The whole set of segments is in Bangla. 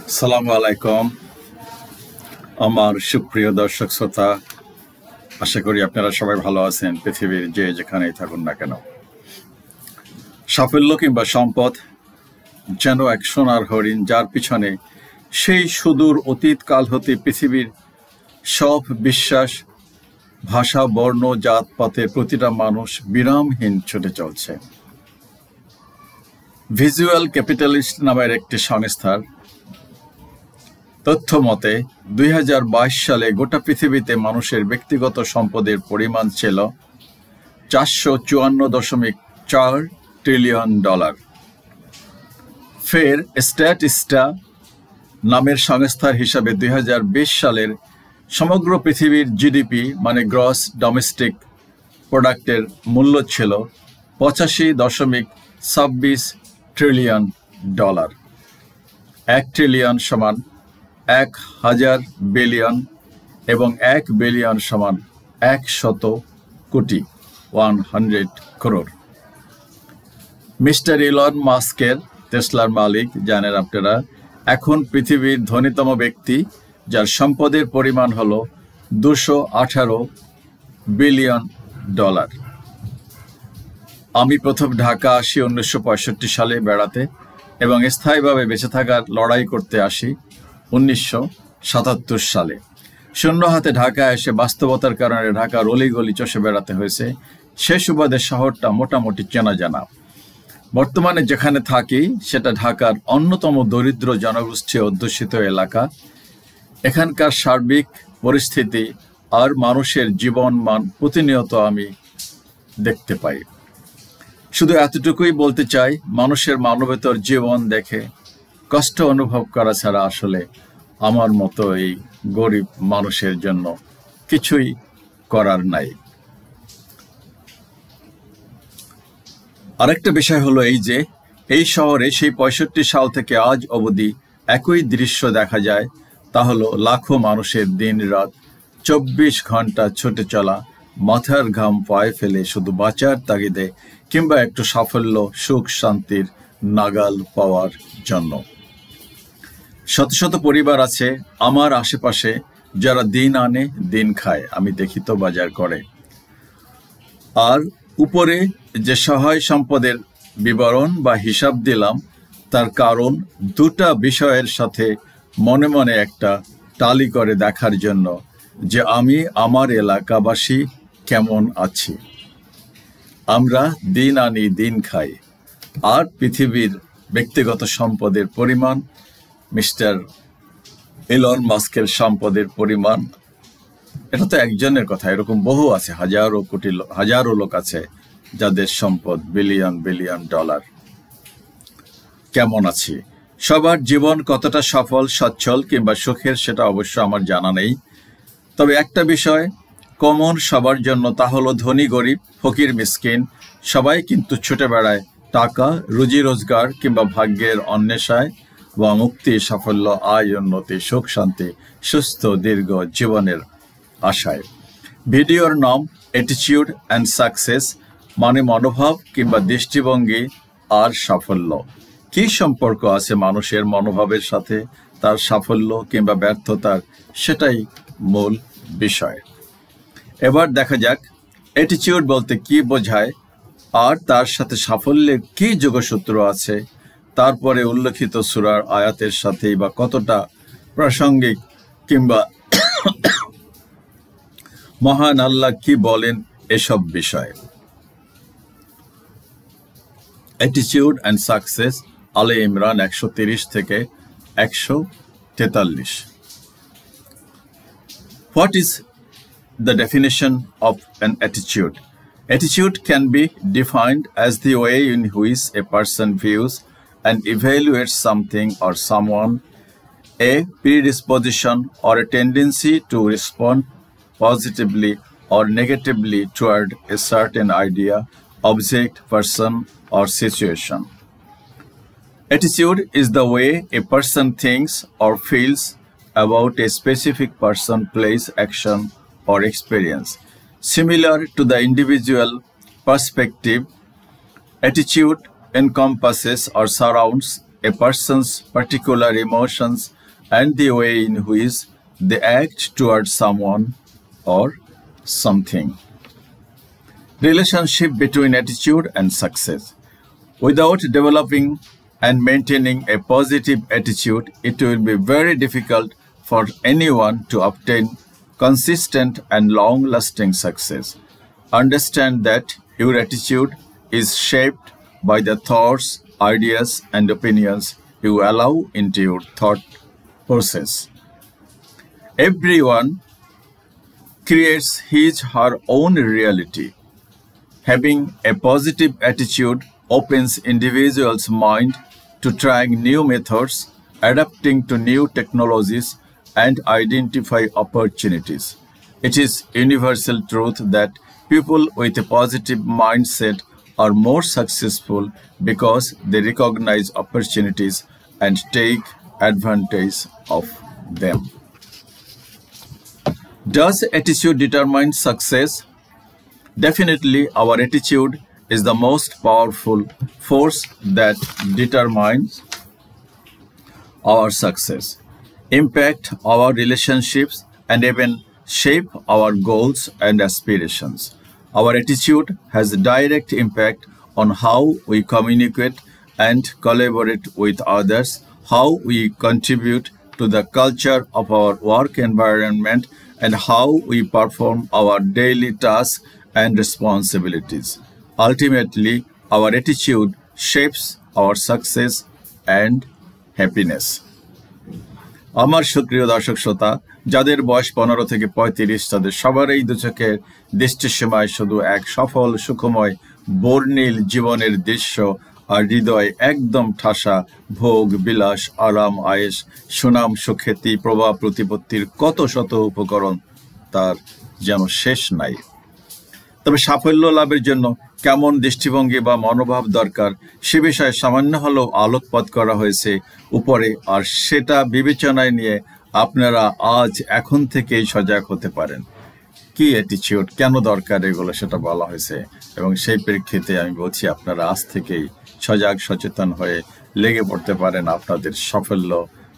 আসসালামু আলাইকুম আমার সুপ্রিয় দর্শক শ্রোতা, আশা করি আপনারা সবাই ভালো আছেন। পৃথিবীর যে যেখানেই থাকুন না কেন, সাফল্য কিংবা সম্পদ যেন এক সোনার হরিণ, যার পিছনে সেই সুদূর অতীতকাল হতে পৃথিবীর সব বিশ্বাস, ভাষা, বর্ণ, জাতপাতের প্রতিটা মানুষ বিরামহীন ছুটে চলছে। ভিজুয়াল ক্যাপিটালিস্ট নামের একটি সংস্থার তথ্য মতে 2022 সালে গোটা পৃথিবীতে মানুষের ব্যক্তিগত সম্পদের পরিমাণ ছিল $454.4 ট্রিলিয়ন। ফের স্ট্যাটিস্টা নামের সংস্থার হিসাবে 2020 সালের সমগ্র পৃথিবীর জিডিপি মানে গ্রস ডোমেস্টিক প্রোডাক্টের মূল্য ছিল $85.26 ট্রিলিয়ন। 1 ট্রিলিয়ন সমান 1000 বিলিয়ন এবং 1 বিলিয়ন সমান 100 কোটি, 100 crore। মিস্টার ইলন মাস্কের টেসলার মালিক, জানেন আপনারা, এখন পৃথিবীর ধনীতম ব্যক্তি, যার সম্পদের পরিমাণ হলো $218 বিলিয়ন। আমি প্রথম ঢাকা আসি 1965 সালে বেড়াতে এবং স্থায়ীভাবে বেঁচে থাকার লড়াই করতে আসি 1977 সালে। শূন্য হাতে ঢাকা এসে বাস্তবতার কারণে ঢাকার অলিগলি চষে বেড়াতে হয়েছে। সে সুবাদে শহরটা মোটামুটি চেনা জানা। বর্তমানে যেখানে থাকি সেটা ঢাকার অন্যতম দরিদ্র জনগোষ্ঠী অধ্যুষিত এলাকা। এখানকার সার্বিক পরিস্থিতি আর মানুষের জীবনমান প্রতিনিয়ত আমি দেখতে পাই। শুধু এতটুকুই বলতে চাই, মানুষের মানবেতর জীবন দেখে কষ্ট অনুভব করা ছাড়া আসলে আমার মতো এই গরিব মানুষের জন্য কিছুই করার নাই। আরেকটা বিষয় হলো এই যে, এই শহরে সেই 65 সাল থেকে আজ অবধি একই দৃশ্য দেখা যায়। তা হলো লাখো মানুষের দিন রাত 24 ঘন্টা ছুটে চলা, মাথার ঘাম পায়ে ফেলে শুধু বাঁচার তাগিদে কিংবা একটু সাফল্য, সুখ, শান্তির নাগাল পাওয়ার জন্য। শত শত পরিবার আছে আমার আশেপাশে যারা দিন আনে দিন খায়, আমি দেখি তো বাজার করে। আর উপরে যে সহায় সম্পদের বিবরণ বা হিসাব দিলাম, তার কারণ দুটা বিষয়ের সাথে মনে মনে একটা টালি করে দেখার জন্য যে আমি আমার এলাকাবাসী কেমন আছি। আমরা দিন আনি দিন খাই, আর পৃথিবীর ব্যক্তিগত সম্পদের পরিমাণ, মিস্টার ইলন মাস্কের সম্পদের পরিমাণ, এটা তো একজনের কথা, এরকম বহু আছে, হাজারো লোক আছে যাদের সম্পদ বিলিয়ন বিলিয়ন ডলার। কেমন আছি, সবার জীবন কতটা সফল, সচ্ছল কিংবা সুখের সেটা অবশ্য আমার জানা নেই। তবে একটা বিষয় কমন সবার জন্য, তা হলো ধনী গরিব, ফকির মিসকিন সবাই কিন্তু ছুটে বেড়ায় টাকা, রুজি রোজগার কিংবা ভাগ্যের অন্বেষায় বা মুক্তি, সাফল্য, আয়, উন্নতি, সুখ, শান্তি, সুস্থ দীর্ঘ জীবনের আশায়। ভিডিওর নাম অ্যাটিটিউড অ্যান্ড সাকসেস, মানে মনোভাব কিংবা দৃষ্টিভঙ্গি আর সাফল্য। কি সম্পর্ক আছে মানুষের মনোভাবের সাথে তার সাফল্য কিংবা ব্যর্থতার, সেটাই মূল বিষয়। এবার দেখা যাক অ্যাটিটিউড বলতে কি বোঝায় আর তার সাথে সাফল্যের কি যোগসূত্র আছে। তারপরে উল্লেখিত সূরার আয়াতের সাথেই বা কতটা প্রাসঙ্গিক কিংবা মহান আল্লাহ কি বলেন এসব বিষয়ে। অ্যাটিটিউড অ্যান্ড সাকসেস, আলে ইমরান 130 থেকে 143। What is the definition of an attitude? Attitude can be defined as the way in which a person views and evaluates something or someone, a predisposition or a tendency to respond positively or negatively toward a certain idea, object, person, or situation. Attitude is the way a person thinks or feels about a specific person, place, action, or experience. Similar to the individual perspective, attitude encompasses or surrounds a person's particular emotions and the way in which they act towards someone or something. Relationship between attitude and success. Without developing and maintaining a positive attitude, it will be very difficult for anyone to obtain consistent and long-lasting success. Understand that your attitude is shaped by the thoughts, ideas, and opinions you allow into your thought process. Everyone creates his/her own reality. Having a positive attitude opens individuals' mind to trying new methods, adapting to new technologies, and identify opportunities. It is universal truth that people with a positive mindset are more successful because they recognize opportunities and take advantage of them. Does attitude determine success? Definitely, our attitude is the most powerful force that determines our success, impact our relationships, and even shape our goals and aspirations. Our attitude has a direct impact on how we communicate and collaborate with others, how we contribute to the culture of our work environment, and how we perform our daily tasks and responsibilities. Ultimately, our attitude shapes our success and happiness. আমার সুপ্রিয় দর্শক শ্রোতা, যাদের বয়স 15 থেকে 35, তাদের সবারই দুচোখের দৃষ্টিসীমায় শুধু এক সফল সুখময় বর্ণিল জীবনের দৃশ্য, আর হৃদয় একদম ঠাসা ভোগ বিলাস আরাম আয়েশ সুনাম সুখ্যাতি প্রভাব প্রতিপত্তির কত শত উপকরণ তার যেন শেষ নাই। তবে সাফল্য লাভের জন্য কেমন দৃষ্টিভঙ্গি বা মনোভাব দরকার সে বিষয়ে সামান্য হলেও আলোকপাত করা হয়েছে উপরে, আর সেটা বিবেচনায় নিয়ে আপনারা আজ এখন থেকেই সজাগ হতে পারেন। কি অ্যাটিটিউড, কেন দরকার এগুলো সেটা বলা হয়েছে, এবং সেই প্রেক্ষিতে আমি বলছি আপনারা আজ থেকেই সজাগ সচেতন হয়ে লেগে পড়তে পারেন আপনাদের সাফল্য,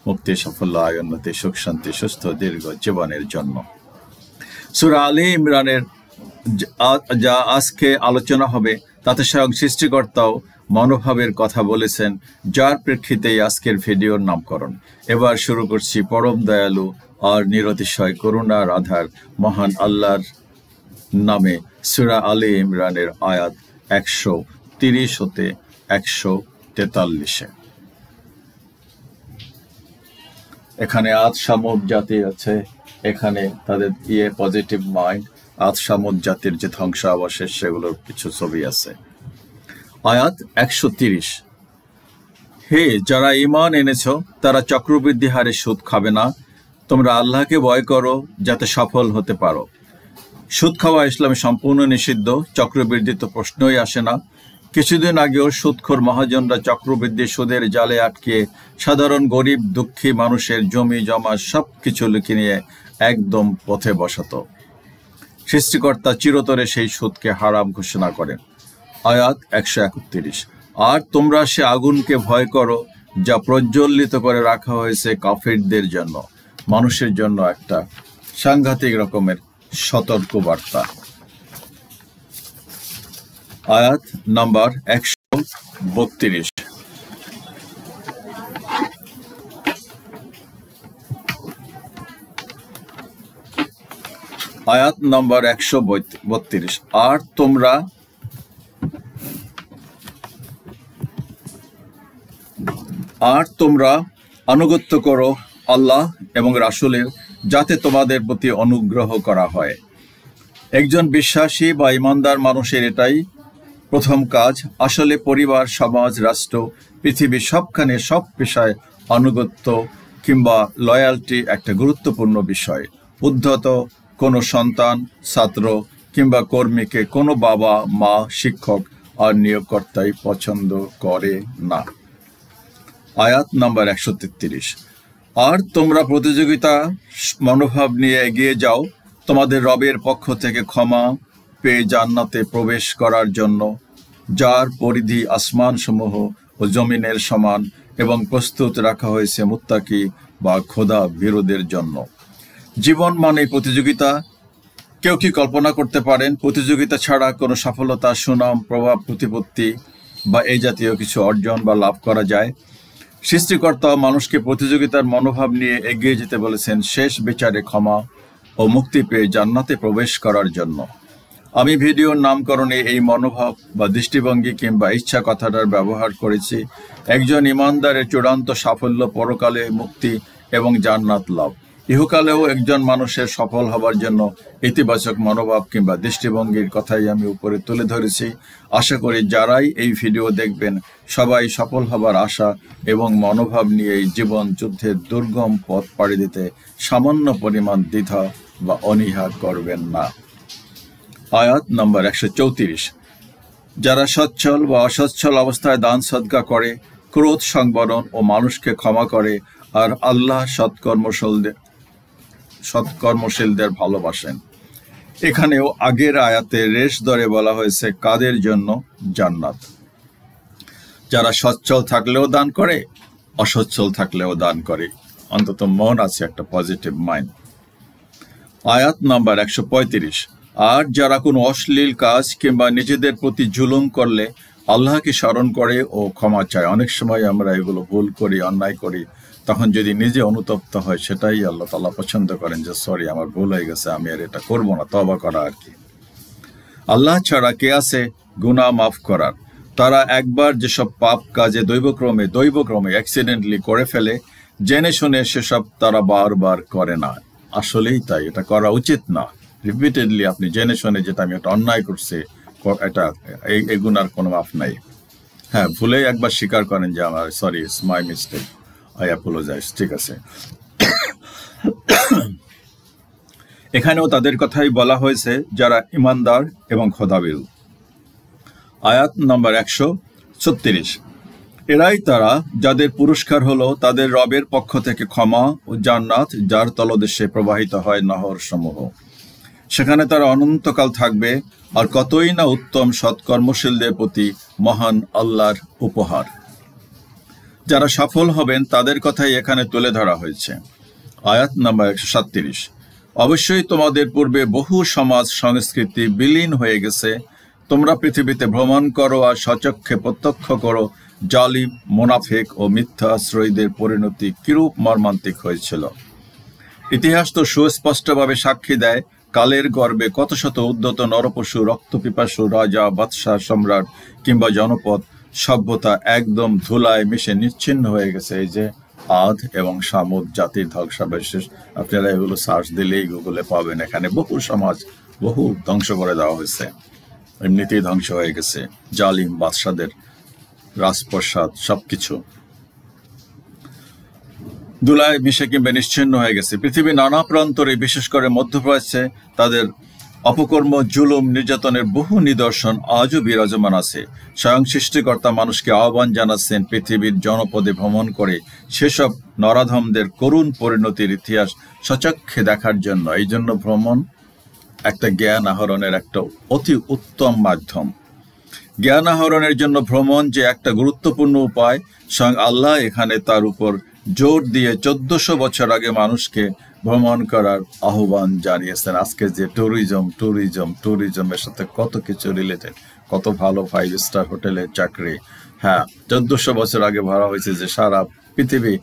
মুক্তি, সাফল্য, আয়, উন্নতি, সুখ শান্তি, সুস্থ দীর্ঘ জীবনের জন্য। সূরা আলে ইমরানের যা আজকে আলোচনা হবে তাতে স্বয়ং সৃষ্টিকর্তাও মনোভাবের কথা বলেছেন, যার প্রেক্ষিতে আজকের ভিডিওর নামকরণ। এবার শুরু করছি পরম দয়ালু আর নিরতিশয় করুণার আধার মহান আল্লাহর নামে সূরা আলে ইমরানের আয়াত 130 হতে 143। এখানে আদ সামুদ জাতি আছে, এখানে তাদের পজিটিভ মাইন্ড, আদ সামুদ জাতির যে ধ্বংসাবশেষ সেগুলোর কিছু ছবি আছে। আয়াত 130, হে যারা ঈমান এনেছ তারা চক্রবৃদ্ধি হারে সুদ খাবে না, তোমরা আল্লাহকে ভয় করো যাতে সফল হতে পারো। সুদ খাওয়া ইসলামে সম্পূর্ণ নিষিদ্ধ, চক্রবৃদ্ধি তো প্রশ্নই আসে না। কিছুদিন আগেও সুদখোর মহাজনরা চক্রবৃদ্ধি সুদের জালে আটকে সাধারণ গরিব দুঃখী মানুষের জমি জমা সবকিছু লুকে নিয়ে একদম পথে বসাতো। সৃষ্টিকর্তা চিরতরে সেই সুদকে হারাম ঘোষণা করেন। আয়াত 131, আর তোমরা সে আগুনকে ভয় করো যা প্রজ্বলিত করে রাখা হয়েছে কাফিরদের জন্য, মানুষের জন্য একটা সাংঘাতিক রকমের সতর্ক বার্তা। আয়াত নাম্বার 132, আয়াত নম্বর 132, আর তোমরা আনুগত্য করো আল্লাহ এবং রাসূলের, যাতে তোমাদের প্রতি অনুগ্রহ করা হয়। একজন বিশ্বাসী বা ইমানদার মানুষের এটাই প্রথম কাজ। আসলে পরিবার, সমাজ, রাষ্ট্র, পৃথিবী সবখানে সব পেশায় আনুগত্য কিংবা লয়ালটি একটা গুরুত্বপূর্ণ বিষয়। উদ্ধত কোনো সন্তান, ছাত্র কিংবা কর্মীকে কোনো বাবা, মা, শিক্ষক আর নিয়োগকর্তাই পছন্দ করে না। আয়াত নাম্বার 133, আর তোমরা প্রতিযোগিতা মনোভাব নিয়ে এগিয়ে যাও তোমাদের রবের পক্ষ থেকে ক্ষমা পেয়ে জান্নাতে প্রবেশ করার জন্য, যার পরিধি আসমানসমূহ ও জমিনের সমান, এবং প্রস্তুত রাখা হয়েছে মুত্তাকি বা খোদা ভীরুদের জন্য। জীবন মানে প্রতিযোগিতা। কেউ কি কল্পনা করতে পারেন প্রতিযোগিতা ছাড়া কোনো সফলতা, সুনাম, প্রভাব, প্রতিপত্তি বা এই জাতীয় কিছু অর্জন বা লাভ করা যায়? সৃষ্টিকর্তা মানুষকে প্রতিযোগিতার মনোভাব নিয়ে এগিয়ে যেতে বলেছেন শেষ বিচারে ক্ষমা ও মুক্তি পেয়ে জান্নাতে প্রবেশ করার জন্য। আমি ভিডিওর নামকরণে এই মনোভাব বা দৃষ্টিভঙ্গি কিংবা ইচ্ছা কথাটার ব্যবহার করেছি একজন ইমানদারের চূড়ান্ত সাফল্য, পরকালে মুক্তি এবং জান্নাত লাভ। ইহকালেও একজন মানুষের সফল হবার জন্য ইতিবাচক মনোভাব কিংবা দৃষ্টিভঙ্গির কথাই আমি উপরে তুলে ধরেছি। আশা করি যারাই এই ভিডিও দেখবেন সবাই সফল হবার আশা এবং মনোভাব নিয়ে এই জীবন যুদ্ধের দুর্গম পথ পাড়ি দিতে সামান্য পরিমাণ দ্বিধা বা অনীহা করবেন না। আয়াত নম্বর 134। যারা সচ্ছল বা অসচ্ছল অবস্থায় দান সদকা করে, ক্রোধ সংবরণ ও মানুষকে ক্ষমা করে আর আল্লাহ সৎকর্মশীলদের ভালোবাসেন। এখানেও আগের আয়াতে রেশ ধরে বলা হয়েছে কাদের জন্য জান্নাত। যারা সচ্ছল থাকলেও দান করে, অসচ্ছল থাকলেও দান করে, অন্তত মন আছে একটা পজিটিভ মাইন্ড। আয়াত নাম্বার 135। আর যারা কোনো অশ্লীল কাজ কিংবা নিজেদের প্রতি জুলুম করলে আল্লাহকে স্মরণ করে ও ক্ষমা চায়। অনেক সময় আমরা এগুলো ভুল করি, অন্যায় করি, তখন যদি নিজে অনুতপ্ত হয় সেটাই আল্লাহ তাআলা পছন্দ করেন যে সরি, আমার ভুল হয়ে গেছে, আমি আর এটা করবো না, তওবা করা আর কি। আল্লাহ ছাড়া কে আছে গুনাহ মাফ করার? তারা একবার যেসব পাপ কাজে দৈবক্রমে অ্যাক্সিডেন্টলি করে ফেলে, জেনে শুনে সেসব তারা বারবার করে না। আসলেই তাই, এটা করা উচিত না। রিপিটেডলি আপনি জেনে শুনে যেটা আমি একটা অন্যায় করছি, এটা এই গুনার কোনো মাফ নাই। হ্যাঁ, ভুলেই একবার স্বীকার করেন যে আমার sorry, it's my mistake, I apologize, ঠিক আছে। এখানেও তাদের কথাই বলা হয়েছে যারা ইমানদার এবং খোদাভীরু। আয়াত নম্বর 136। এরাই তারা যাদের পুরস্কার হলো তাদের রবের পক্ষ থেকে ক্ষমা ও জান্নাত, যার তলদেশে প্রবাহিত হয় নহর সমূহ। সেখানে তারা অনন্তকাল থাকবে। আর কতই না উত্তম সৎকর্মশীলদের প্রতি মহান আল্লাহর উপহার। যারা সফল হবেন তাদের কথাই এখানে তুলে ধরা হয়েছে। আয়াত নাম্বার 137। অবশ্যই তোমাদের পূর্বে বহু সমাজ সংস্কৃতি বিলীন হয়ে গেছে। তোমরা পৃথিবীতে ভ্রমণ করো আর স্বচক্ষে প্রত্যক্ষ করো জালিম, মুনাফিক ও মিথ্যা আশ্রয়ীদের পরিণতি কিরূপ মর্মান্তিক হয়েছিল। ইতিহাস তো সুস্পষ্টভাবে সাক্ষী দেয় কালের গর্বে কত শত উদ্যত নরপশু, রক্তপিপাসু রাজা, বাদশাহ, সম্রাট কিংবা জনপদ সভ্যতা একদম ধুলায় মিশে নিচ্ছিন্ন হয়ে গেছে। এই যে আদ এবং সামুদ জাতির ধ্বংসাবশেষ, আপনারা এগুলো সার্চ দিলেই গুগলে পাবেন। এখানে বহু সমাজ বহু ধ্বংস করে দেওয়া হয়েছে, এমনিতেই ধ্বংস হয়ে গেছে। জালিম বাদশাদের রাজপ্রসাদ সবকিছু ধুলায় মিশে কিংবা নিশ্চিহ্ন হয়ে গেছে। পৃথিবীর নানা প্রান্তরে, বিশেষ করে মধ্যপ্রাচ্যে তাদের অপকর্ম, জুলুম, নির্যাতনের বহু নিদর্শন আজও বিরাজমান আছে। স্বয়ং সৃষ্টিকর্তা মানুষকে আহ্বান জানাচ্ছেন পৃথিবীর জনপদে ভ্রমণ করে সেসব নরাধমদের করুণ পরিণতির ইতিহাস সচক্ষে দেখার জন্য। এই জন্য ভ্রমণ একটা জ্ঞান আহরণের একটা অতি উত্তম মাধ্যম। জ্ঞান আহরণের জন্য ভ্রমণ যে একটা গুরুত্বপূর্ণ উপায়, স্বয়ং আল্লাহ এখানে তার উপর জোর দিয়ে 1400 বছর আগে মানুষকে ভ্রমণ করার আহ্বান জানিয়েছেন। আজকে যে ট্যুরিজমের সাথে কত কিছু রিলেটেড, কত ভালো 5 স্টার হোটেলের চাকরি। হ্যাঁ, 1400 বছর আগে ভাবা হয়েছে যে সারা পৃথিবী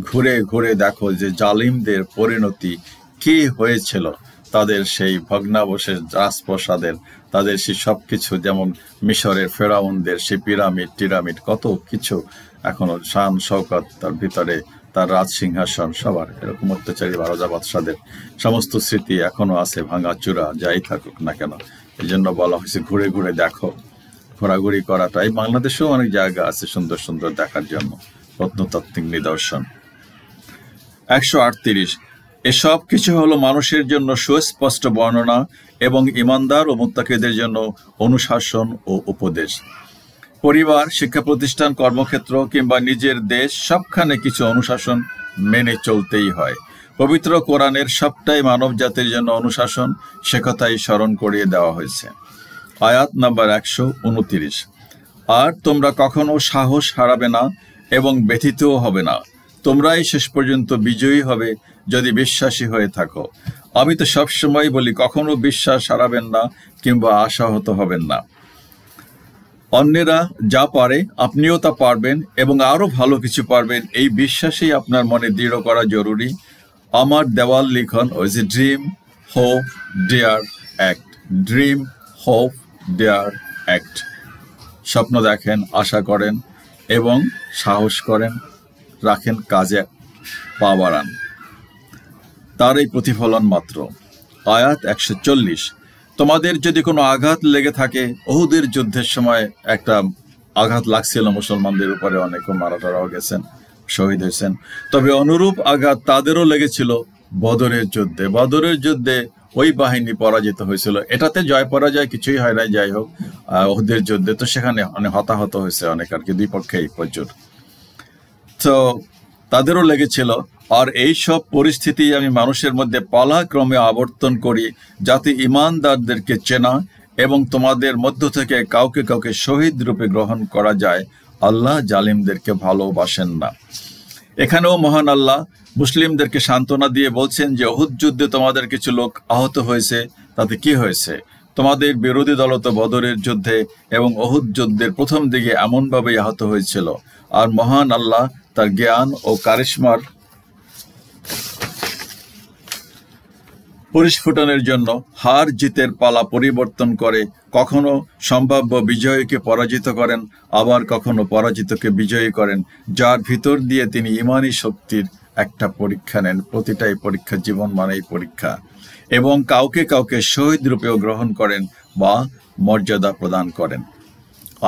ঘুরে ঘুরে দেখো যে জালিমদের পরিণতি কি হয়েছিল, তাদের সেই ভগ্নাবশেষ রাজপ্রসাদের, তাদের সেই সবকিছু, যেমন মিশরের ফেরাউনদের সেই পিরামিড কত কিছু এখনো শান শওকত, তার ভিতরে তার রাজ সিংহাসন, সবার এরকম অত্যাচারী রাজা বাদশাদের সমস্ত স্মৃতি এখনো আছে, ভাঙাচুরা যাই থাকুক না কেন। এই জন্য বলা হয়েছে ঘুরে ঘুরে দেখো। ঘোরাঘুরি করাটাই, বাংলাদেশেও অনেক জায়গা আছে সুন্দর সুন্দর দেখার জন্য, প্রত্নতাত্ত্বিক নিদর্শন। 138। এসব কিছু হলো মানুষের জন্য সুস্পষ্ট বর্ণনা এবং ইমানদার ও মুত্তাকিদের জন্য অনুশাসন ও উপদেশ। পরিবার, শিক্ষা প্রতিষ্ঠান, কর্মক্ষেত্র কিংবা নিজের দেশ, সবখানে কিছু অনুশাসন মেনে চলতেই হয়। পবিত্র কোরআনের সবটাই মানব জাতির জন্য অনুশাসন, সে কথাই স্মরণ করিয়ে দেওয়া হয়েছে। আয়াত নাম্বার 129। আর তোমরা কখনো সাহস হারাবে না এবং ব্যথিতও হবে না। তোমরাই শেষ পর্যন্ত বিজয়ী হবে যদি বিশ্বাসী হয়ে থাকো। আমি তো সবসময় বলি, কখনো বিশ্বাস হারাবেন না কিংবা আশাহত হবেন না। অন্যেরা যা পারে আপনিও তা পারবেন এবং আরো ভালো কিছু পারবেন, এই বিশ্বাসই আপনার মনে দৃঢ় করা জরুরি। আমার দেওয়াল লিখন is a dream, hope, dare, act. Dream, hope, dare, act. স্বপ্ন দেখেন, আশা করেন এবং সাহস করেন, রাখেন, কাজে পা বাড়ান। তার এই প্রতিফলন মাত্র। আয়াত 140। তোমাদের যদি কোনো আঘাত লেগে থাকে, উহুদের যুদ্ধের সময় একটা আঘাত লাগছিল মুসলমানদের উপরে, অনেকে মারা টারাও গেছেন, শহীদ হয়েছেন। তবে অনুরূপ আঘাত তাদেরও লেগেছিল বদরের যুদ্ধে। বদরের যুদ্ধে ওই বাহিনী পরাজিত হয়েছিল। এটাতে জয় পরাজয় কিছুই হয় নাই, যাই হোক। উহুদের যুদ্ধে তো সেখানে অনেক হতাহত হয়েছে, অনেক আর কি, দুই পক্ষেই প্রচুর। তো তাদেরও লেগেছিল। আর এই সব পরিস্থিতি আমি মানুষের মধ্যে পালাক্রমে আবর্তন করি, যাতে ইমানদারদেরকে চেনা এবং তোমাদের মধ্য থেকে কাউকে কাউকে শহীদ রূপে গ্রহণ করা যায়। আল্লাহ জালিমদেরকে ভালোবাসেন না। এখানেও মহান আল্লাহ মুসলিমদেরকে সান্ত্বনা দিয়ে বলছেন যে উহুদ যুদ্ধে তোমাদের কিছু লোক আহত হয়েছে, তাতে কি হয়েছে? তোমাদের বিরোধী দল তো বদরের যুদ্ধে এবং উহুদ যুদ্ধের প্রথম দিকে এমনভাবেই আহত হয়েছিল। আর মহান আল্লাহ তার জ্ঞান ও কারিশমার পরিস্ফুটনের জন্য হার জিতের পালা পরিবর্তন করে কখনো সম্ভাব্য বিজয়ীকে পরাজিত করেন, আবার কখনো পরাজিতকে বিজয়ী করেন, যার ভিতর দিয়ে তিনি ইমানি শক্তির একটা পরীক্ষা নেন। প্রতিটাই পরীক্ষা, জীবন মানেই পরীক্ষা। এবং কাউকে কাউকে শহীদ রূপেও গ্রহণ করেন বা মর্যাদা প্রদান করেন।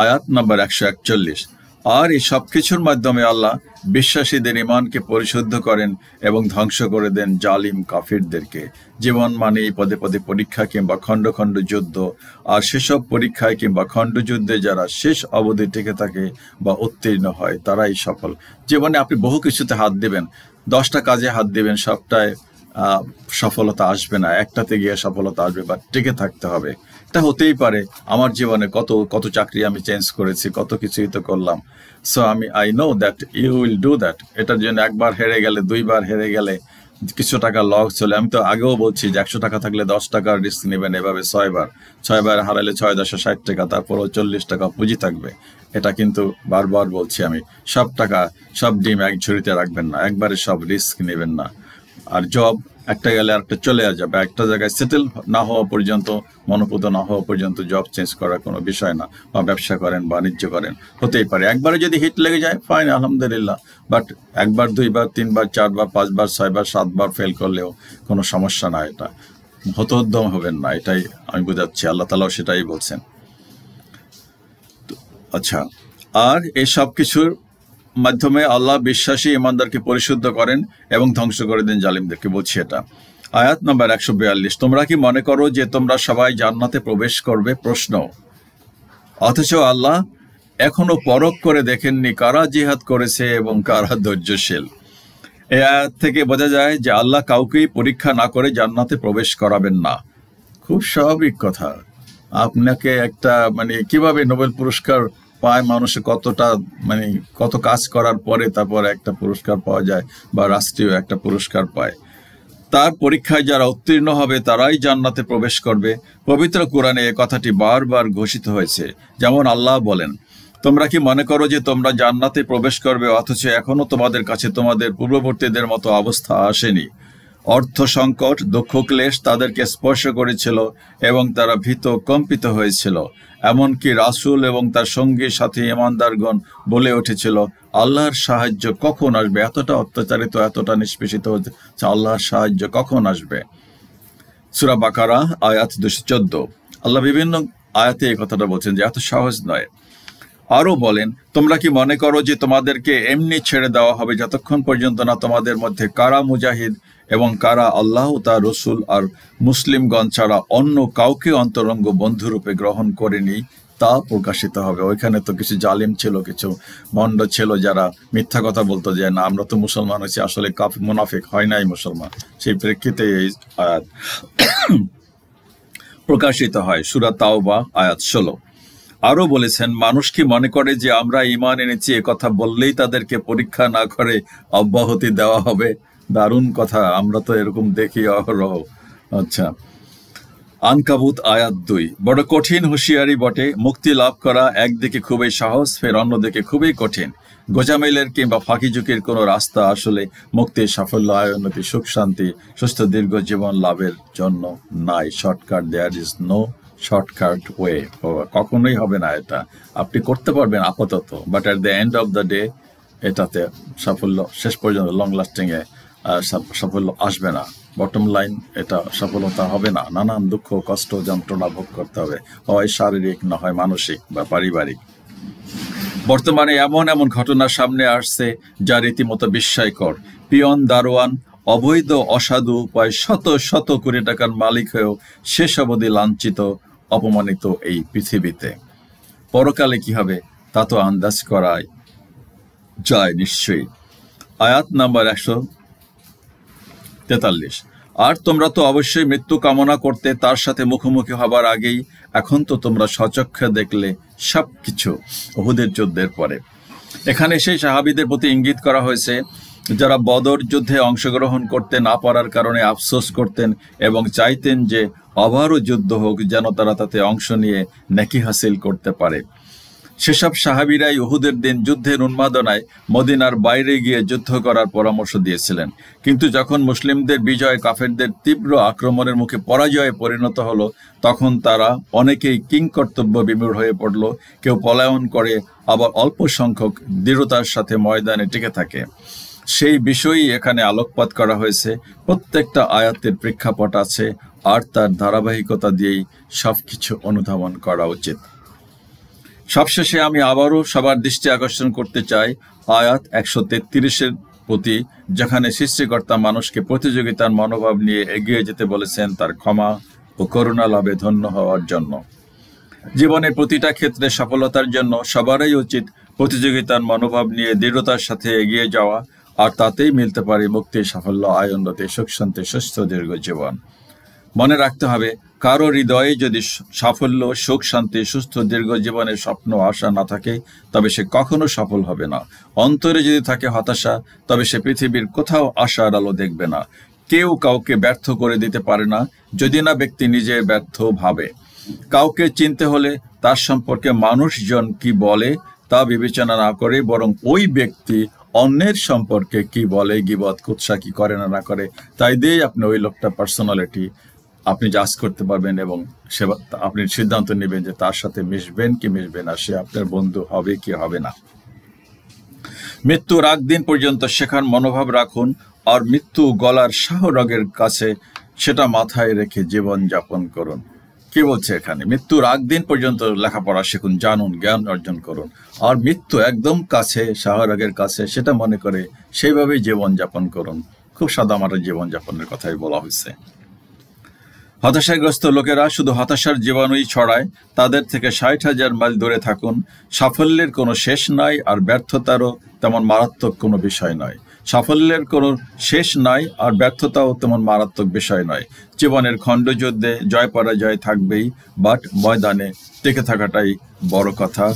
আয়াত নম্বর 141। আর এই সব কিছুর মাধ্যমে আল্লাহ বিশ্বাসীদের ইমানকে পরিশুদ্ধ করেন এবং ধ্বংস করে দেন জালিম কাফিরদেরকে। জীবন মানেই পদে পদে পরীক্ষা কিংবা খণ্ড খণ্ড যুদ্ধ। আর সেসব পরীক্ষায় কিংবা খণ্ড যুদ্ধে যারা শেষ অবধি টিকে থাকে বা উত্তীর্ণ হয়, তারাই সফল। জীবনে আপনি বহু কিছুতে হাত দেবেন, 10টা কাজে হাত দেবেন, সবটায় সফলতা আসবে না, একটাতে গিয়ে সফলতা আসবে, বা টিকে থাকতে হবে। এটা হতেই পারে। আমার জীবনে কত চাকরি আমি চেঞ্জ করেছি, কত কিছুই তো করলাম। So I know that you will do that. এটার জন্য একবার হেরে গেলে, 2বার হেরে গেলে, কিছু টাকা লস চলে, আমি তো আগেও বলছি যে 100 টাকা থাকলে 10 টাকার রিস্ক নেবেন, এভাবে 6বার হারালে 6×10=60 টাকা, তারপরও 40 টাকা পুঁজি থাকবে। এটা কিন্তু বারবার বলছি আমি, সব টাকা, সব ডিম এক ঝুড়িতে রাখবেন না, একবারে সব রিস্ক নেবেন না। আর জব একটা গেলে আরেকটা চলে যাবে, একটা জায়গায় সেটেল না হওয়া পর্যন্ত, মনোপুত না হওয়া পর্যন্ত জব চেঞ্জ করার কোনো বিষয় না। বা ব্যবসা করেন, বাণিজ্য করেন, হতেই পারে একবারে যদি হিট লেগে যায়, ফাইন, আলহামদুলিল্লাহ। বাট 1বার, 2বার, 3বার, 4বার, 5বার, 6বার, 7বার ফেল করলেও কোনো সমস্যা না। এটা হতোদ্যম হবেন না, এটাই আমি বোঝাচ্ছি। আল্লাহ তাআলাও সেটাই বলছেন। আচ্ছা, আর এই সব কিছুর মাধ্যমে আল্লাহ বিশ্বাসী ইমানদারকে পরিশুদ্ধ করেন এবং ধ্বংস করে দেন জালিমদেরকে। বলছি এটা। আয়াত নম্বর 142। তোমরা কি মনে করো যে তোমরা সবাই জান্নাতে প্রবেশ করবে? প্রশ্ন। অথচ আল্লাহ এখনো পরখ করে দেখেননি কারা জিহাদ করেছে এবং কারা ধৈর্যশীল। এই আয়াত থেকে বোঝা যায় যে আল্লাহ কাউকেই পরীক্ষা না করে জান্নাতে প্রবেশ করাবেন না। খুব স্বাভাবিক কথা। আপনাকে একটা কিভাবে নোবেল পুরস্কার পায় মানুষে, কত কাজ করার পরে তারপর একটা পুরস্কার পাওয়া যায়, বা রাষ্ট্রীয় একটা পুরস্কার পায়। তার পরীক্ষায় যারা উত্তীর্ণ হবে তারাই জান্নাতে প্রবেশ করবে। পবিত্র কোরআনে এ কথাটি বারবার ঘোষিত হয়েছে। যেমন আল্লাহ বলেন, তোমরা কি মনে করো যে তোমরা জান্নাতে প্রবেশ করবে অথচ এখনো তোমাদের কাছে তোমাদের পূর্ববর্তীদের মতো অবস্থা আসেনি? অর্থ সংকট, দুঃখ ক্লেশ তাদেরকে স্পর্শ করেছিল এবং তারা ভীত কম্পিত হয়েছিল। এমনকি রাসূল এবং তার সঙ্গী সাথী ইমানদারগণ বলে উঠেছিল, আল্লাহর সাহায্য কখন আসবে? এতটা অত্যাচারিত, এতটা নিষ্পেষিত হচ্ছে, আল্লাহর সাহায্য কখন আসবে? সূরা বাকারা আয়াত 214। আল্লাহ বিভিন্ন আয়াতে এই কথাটা বলছেন যে এত সহজ নয়। আরো বলেন, তোমরা কি মনে করো যে তোমাদেরকে এমনি ছেড়ে দেওয়া হবে যতক্ষণ পর্যন্ত না তোমাদের মধ্যে কারা মুজাহিদ এবং কারা আল্লাহ ও তার রসুল আর মুসলিমগণ ছাড়া অন্য কাউকে অন্তরঙ্গ বন্ধুরূপে গ্রহণ করেনি তা প্রকাশিত হবে? ওইখানে তো কিছু জালিম ছিল, কিছু ভণ্ড ছিল, যারা মিথ্যা কথা বলতো যে না, আমরা তো মুসলমান হয়েছি, আসলে মুনাফিক, হয় নাই মুসলমান। সেই প্রেক্ষিতে এই আয়াত প্রকাশিত হয়। সূরা তাওবা আয়াত 16। আরো বলেছেন, মানুষ কি মনে করে যে আমরা ঈমান এনেছি এ কথা বললেই তাদেরকে পরীক্ষা না করে অব্যাহতি দেওয়া হবে? দারুণ কথা, আমরা তো এরকম দেখি অহরহ। আচ্ছা, আনকাবুত আয়াত 2। বড় কঠিন হুঁশিয়ারি বটে, মুক্তি লাভ করা একদিকে খুবই সহজ, ফের অন্যদিকে খুবই কঠিন। গোজামিলের কিংবা ফাঁকিঝুঁকির কোনো রাস্তা আসলে মুক্তির সাফল্য, আয়োন্নতি, সুখ শান্তি, সুস্থ দীর্ঘ জীবন লাভের জন্য নাই। Shortcut, there is no shortcut way. কখনোই হবে না এটা। আপনি করতে পারবেন আপাতত, but at the end of the day এটাতে সাফল্য শেষ পর্যন্ত লং লাস্টিং এ সাফল্য আসবে না। বটম লাইন, এটা সফলতা হবে না। নানান দুঃখ, কষ্ট, যন্ত্রণা ভোগ করতে হবে, হয় শারীরিক না হয় মানসিক বা পারিবারিক। বর্তমানে এমন এমন ঘটনা সামনে আসছে যা রীতিমতো বিস্ময়কর। পিয়ন, দারোয়ান, অবৈধ অসাধু উপায় শত শত কোটি টাকার মালিক হয়েও শেষ অবধি লাঞ্ছিত, অপমানিত এই পৃথিবীতে। পরকালে কি হবে তা তো আন্দাজ করাই যায় নিশ্চয়ই। আয়াত নাম্বার 143। আর তোমরা তো অবশ্যই মৃত্যু কামনা করতে তার সাথে মুখোমুখি হবার আগেই, এখন তো তোমরা স্বচক্ষে দেখলে সবকিছু উহুদের যুদ্ধের পরে। এখানে সেই সাহাবীদের প্রতি ইঙ্গিত করা হয়েছে যারা বদর যুদ্ধে অংশগ্রহণ করতে না পারার কারণে আফসোস করতেন এবং চাইতেন যে আবারও যুদ্ধ হোক, যেন তারা তাতে অংশ নিয়ে নেকি হাসিল করতে পারে। সেসব সাহাবীরাই উহুদের দিন যুদ্ধের উন্মাদনায় মদিনার বাইরে গিয়ে যুদ্ধ করার পরামর্শ দিয়েছিলেন। কিন্তু যখন মুসলিমদের বিজয় কাফেরদের তীব্র আক্রমণের মুখে পরাজয়ে পরিণত হলো, তখন তারা অনেকেই কিংকর্তব্য বিমূঢ় হয়ে পড়ল। কেউ পলায়ন করে, আবার অল্প সংখ্যক দৃঢ়তার সাথে ময়দানে টিকে থাকে। সেই বিষয়ই এখানে আলোকপাত করা হয়েছে। প্রত্যেকটা আয়াতের প্রেক্ষাপট আছে, আর তার ধারাবাহিকতা দিয়েই সবকিছু অনুধাবন করা উচিত। সবশেষে আমি আবারও সবার দৃষ্টি আকর্ষণ করতে চাই আয়াত 133-এর প্রতি, যেখানে সৃষ্টিকর্তা মানুষকে প্রতিযোগিতার মনোভাব নিয়ে এগিয়ে যেতে বলেছেন তার ক্ষমা ও করুণা লাভে ধন্য হওয়ার জন্য। জীবনের প্রতিটা ক্ষেত্রে সফলতার জন্য সবারই উচিত প্রতিযোগিতার মনোভাব নিয়ে দৃঢ়তার সাথে এগিয়ে যাওয়া, আর তাতেই মিলতে পারে মুক্তি, সাফল্য, আয়োন্নতি, সুখ শান্তি, সুস্থ দীর্ঘ জীবন। মনে রাখতে হবে, কারো হৃদয়ে যদি সাফল্য, সুখ শান্তি, সুস্থ দীর্ঘ জীবনের স্বপ্ন, আশা না থাকে, তবে সে কখনো সফল হবে না। অন্তরে যদি থাকে হতাশা, তবে সে পৃথিবীর কোথাও আশার আলো দেখবে না। কেউ কাউকে ব্যর্থ করে দিতে পারে না যদি না ব্যক্তি নিজে ব্যর্থ ভাবে। কাউকে চিনতে হলে তার সম্পর্কে মানুষজন কি বলে তা বিবেচনা না করে, বরং ওই ব্যক্তি অন্যের সম্পর্কে কি বলে, গীবত, কুৎসা কি করে না করে, তাই দিয়ে আপনি ওই লোকটা পার্সোনালিটি আপনি জাজ করতে পারবেন এবং আপনি সিদ্ধান্ত নেবেন যে তার সাথে মিশবেন কি মিশবেন না, সে আপনার বন্ধু হবে কি হবে না। মৃত্যুর আগ দিন পর্যন্ত শেখার মনোভাব রাখুন, আর মৃত্যু গলার শাহরগের কাছে সেটা মাথায় রেখে জীবন যাপন করুন। কি বলছে এখানে? মৃত্যুর আগ দিন পর্যন্ত লেখাপড়া শিখুন, জানুন, জ্ঞান অর্জন করুন, আর মৃত্যু একদম কাছে, শাহরগের কাছে, সেটা মনে করে সেইভাবেই জীবন যাপন করুন। খুব সাদামাটা জীবন যাপনের কথাই বলা হয়েছে। হতাশাগ্রস্ত লোকেরা শুধু হতাশার জীবাণুই ছড়ায়, তাদের থেকে 60,000 মাইল দূরে থাকুন। সাফল্যের কোনো শেষ নাই, আর ব্যর্থতারও তেমন মারাত্মক কোনো বিষয় নয়। সাফল্যের কোনো শেষ নাই, আর ব্যর্থতাও তেমন মারাত্মক বিষয় নয়। জীবনের খণ্ডযুদ্ধে জয় পরাজয় থাকবেই, বাট ময়দানে টিকে থাকাটাই বড় কথা।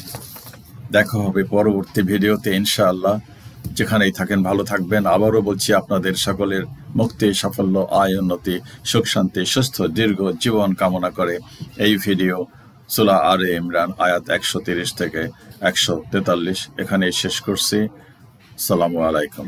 দেখা হবে পরবর্তী ভিডিওতে ইনশাআল্লাহ। যেখানেই থাকেন ভালো থাকবেন। আবারও বলছি, আপনাদের সকলের মুক্তি, সাফল্য, আয়, উন্নতি, সুখ শান্তি, সুস্থ দীর্ঘ জীবন কামনা করে এই ভিডিও সূরা আলে ইমরান আয়াত 130 থেকে 143 এখানেই শেষ করছি। আসসালামু আলাইকুম।